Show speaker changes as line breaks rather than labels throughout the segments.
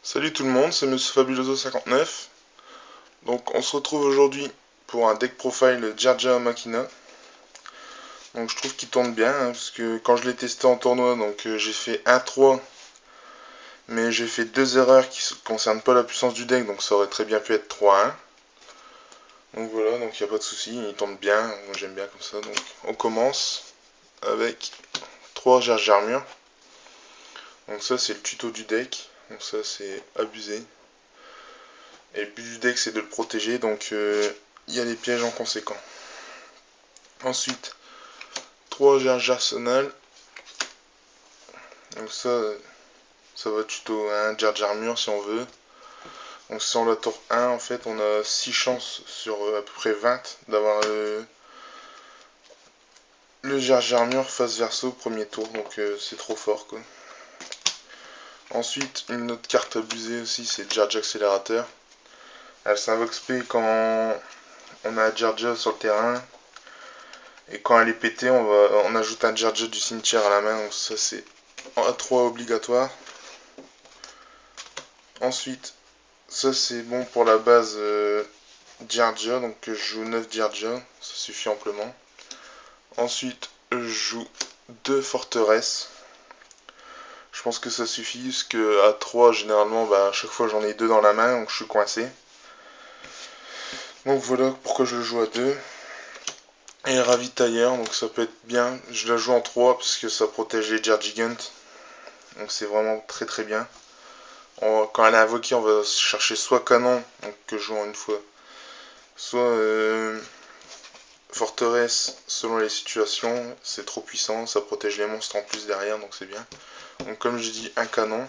Salut tout le monde, c'est Monsieur Fabuloso59. Donc on se retrouve aujourd'hui pour un deck profile Jarja Machina. Donc je trouve qu'il tourne bien, parce que quand je l'ai testé en tournoi, j'ai fait 1-3, mais j'ai fait deux erreurs qui ne concernent pas la puissance du deck, donc ça aurait très bien pu être 3-1. Donc voilà, donc il n'y a pas de souci, il tourne bien, moi j'aime bien comme ça. Donc on commence avec 3 Jarja Armure. Donc ça c'est le tuto du deck, donc ça c'est abusé. Et le but du deck c'est de le protéger, donc il y a des pièges en conséquence. Ensuite, 3 Jarja Arsenal. Donc ça va tuto un Jarja Armure si on veut. Donc si on la tour 1, en fait, on a 6 chances sur à peu près 20 d'avoir le Jarja Armure face verso premier tour. Donc c'est trop fort quoi. Ensuite, une autre carte abusée aussi, c'est Jarja Accélérateur. Elle s'invoque SP quand on a Jarja sur le terrain. Et quand elle est pétée, on ajoute un Jarja du cimetière à la main. Donc ça c'est A3 obligatoire. Ensuite, ça c'est bon pour la base Jarja, donc je joue 9 Jarja, ça suffit amplement. Ensuite, je joue 2 forteresses. Je pense que ça suffit, parce que à 3, généralement, à chaque fois j'en ai 2 dans la main, donc je suis coincé. Donc voilà pourquoi je le joue à 2. Et ravitailleur, donc ça peut être bien. Je la joue en 3 parce que ça protège les Jargigant. Donc c'est vraiment très très bien. Quand elle est invoquée, on va chercher soit canon, donc que je joue en une fois, soit forteresse selon les situations. C'est trop puissant, ça protège les monstres en plus derrière, donc c'est bien. Donc comme je dis, un canon.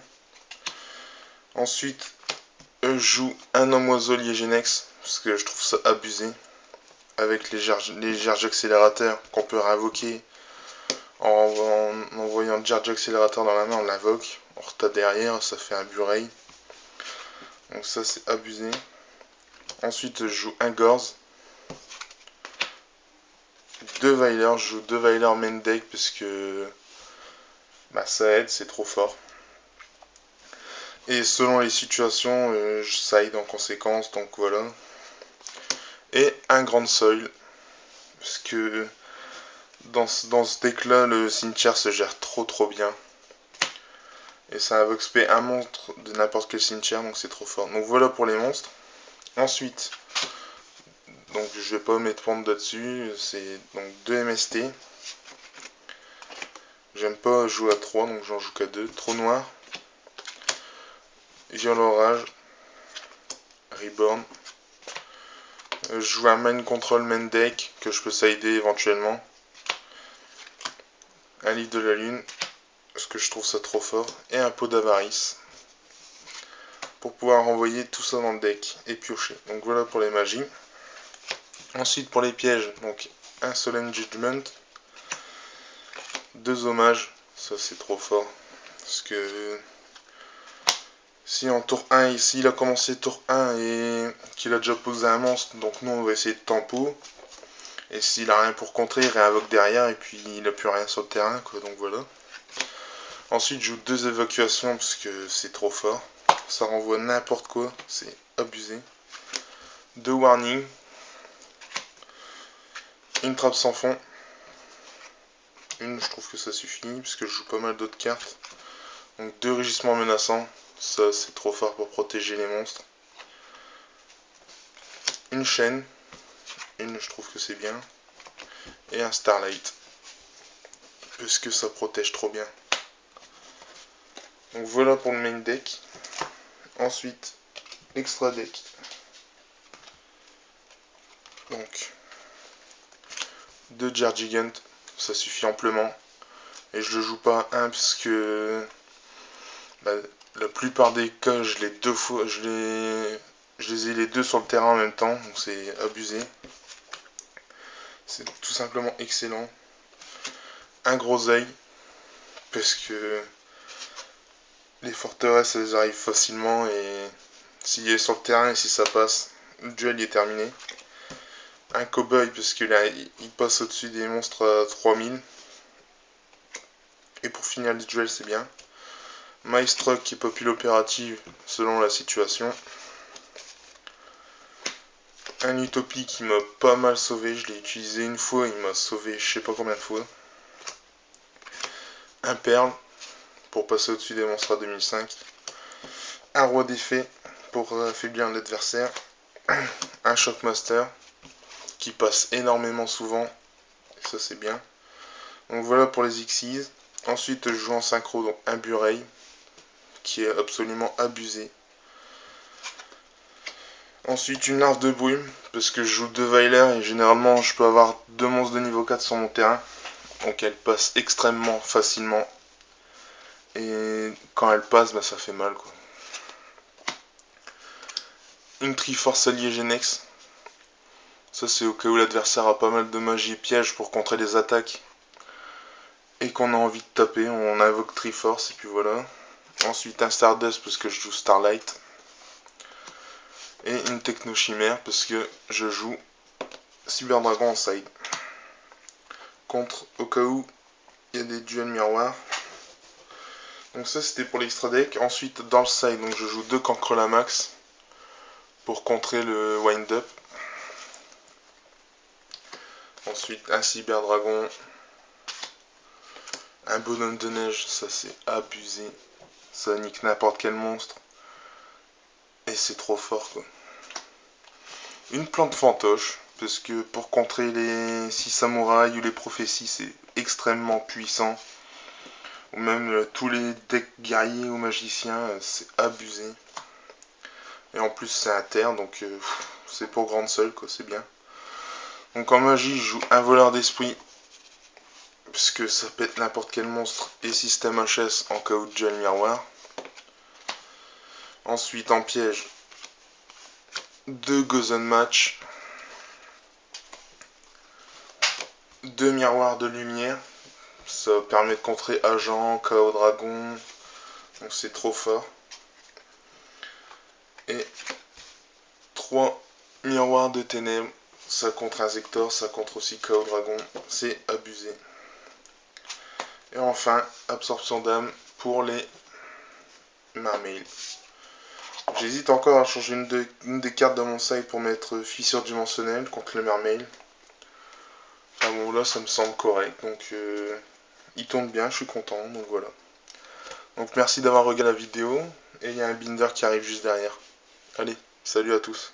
Ensuite, je joue un homme oiseau Liégenex, parce que je trouve ça abusé. Avec les Jarge accélérateurs qu'on peut réinvoquer en envoyant Jarge accélérateur dans la main, on l'invoque. On retape derrière, ça fait un Bureil. Donc ça c'est abusé. Ensuite je joue un Gorz. 2 Veiler, je joue 2 Veiler main deck parce que ça aide, c'est trop fort. Et selon les situations, je side en conséquence, donc voilà. Et un Grand Soil, parce que dans ce deck là, le cimetière se gère trop bien. Et ça invoque SP un monstre de n'importe quel cimetière, donc c'est trop fort. Donc voilà pour les monstres. Ensuite, donc je vais pas m'étendre là-dessus, c'est donc 2 MST. J'aime pas jouer à 3, donc j'en joue qu'à 2. Trop noir. Viol Orage. Reborn. Je joue un main control main deck que je peux sider éventuellement. Un livre de la lune, parce que je trouve ça trop fort. Et un pot d'avarice. Pour pouvoir renvoyer tout ça dans le deck et piocher. Donc voilà pour les magies. Ensuite pour les pièges, donc un Solemn Judgment. 2 hommages, ça c'est trop fort. Parce que si en tour 1, s'il a commencé tour 1 et qu'il a déjà posé un monstre, donc nous on va essayer de tempo. Et s'il a rien pour contrer, il réinvoque derrière et puis il a plus rien sur le terrain, quoi, donc voilà. Ensuite, je joue 2 évacuations parce que c'est trop fort. Ça renvoie n'importe quoi, c'est abusé. 2 warnings. Une trappe sans fond. Une, je trouve que ça suffit, parce que je joue pas mal d'autres cartes. Donc 2 rugissements menaçants. Ça, c'est trop fort pour protéger les monstres. Une chaîne. Une, je trouve que c'est bien. Et un Starlight. Parce que ça protège trop bien. Donc voilà pour le main deck. Ensuite, extra deck. Donc, 2 Jargigant, ça suffit amplement. Et je le joue pas à 1 parce que la plupart des cas, je les deux fois, je les ai les deux sur le terrain en même temps, donc c'est abusé. C'est tout simplement excellent. Un gros œil, parce que les forteresses, elles arrivent facilement et s'il est sur le terrain et si ça passe, le duel est terminé. Un cowboy, parce que là, il passe au-dessus des monstres à 3000. Et pour finir le duel, c'est bien. Maestro qui est popule opérative selon la situation. Un Utopie qui m'a pas mal sauvé, je l'ai utilisé une fois, il m'a sauvé je sais pas combien de fois. Un Perle pour passer au-dessus des monstres à 2005. Un Roi d'effet pour affaiblir l'adversaire. Un Shockmaster qui passe énormément souvent, et ça c'est bien. Donc voilà pour les Xyz. Ensuite je joue en synchro, donc un Bureil qui est absolument abusé. Ensuite une larve de brume, parce que je joue 2 Weiler et généralement je peux avoir 2 monstres de niveau 4 sur mon terrain. Donc elle passe extrêmement facilement. Et quand elle passe, bah, ça fait mal quoi. Une Triforce alliée Genex. Ça c'est au cas où l'adversaire a pas mal de magie et pièges pour contrer les attaques. Et qu'on a envie de taper, on invoque Triforce et puis voilà. Ensuite un Stardust parce que je joue Starlight. Et une Techno Chimère parce que je joue Cyber Dragon en side. Contre au cas où il y a des duels miroirs. Donc ça c'était pour l'extra deck. Ensuite dans le side, donc je joue 2 Cancrelamax pour contrer le wind up. Ensuite un Cyber Dragon. Un bonhomme de neige, ça c'est abusé. Ça nique n'importe quel monstre. Et c'est trop fort quoi. Une plante fantoche, parce que pour contrer les 6 samouraïs ou les prophéties, c'est extrêmement puissant. Ou même tous les decks guerriers ou magiciens, c'est abusé. Et en plus c'est un terre, donc c'est pour grande seule quoi, c'est bien. Donc en magie, je joue un voleur d'esprit, puisque ça pète n'importe quel monstre, et système HS en cas où de duel miroir. Ensuite en piège, 2 Gozen Match, 2 miroirs de lumière, ça permet de contrer agent, chaos dragon, donc c'est trop fort. Et 3 miroirs de ténèbres, ça contre Inzektor, ça contre aussi chaos dragon, c'est abusé. Et enfin, absorption d'âme pour les mermaids. J'hésite encore à changer une des cartes de mon side pour mettre fissure dimensionnelle contre le mermaid. Enfin bon, là ça me semble correct, donc il tourne bien, je suis content, donc voilà. Donc merci d'avoir regardé la vidéo, et il y a un binder qui arrive juste derrière. Allez, salut à tous.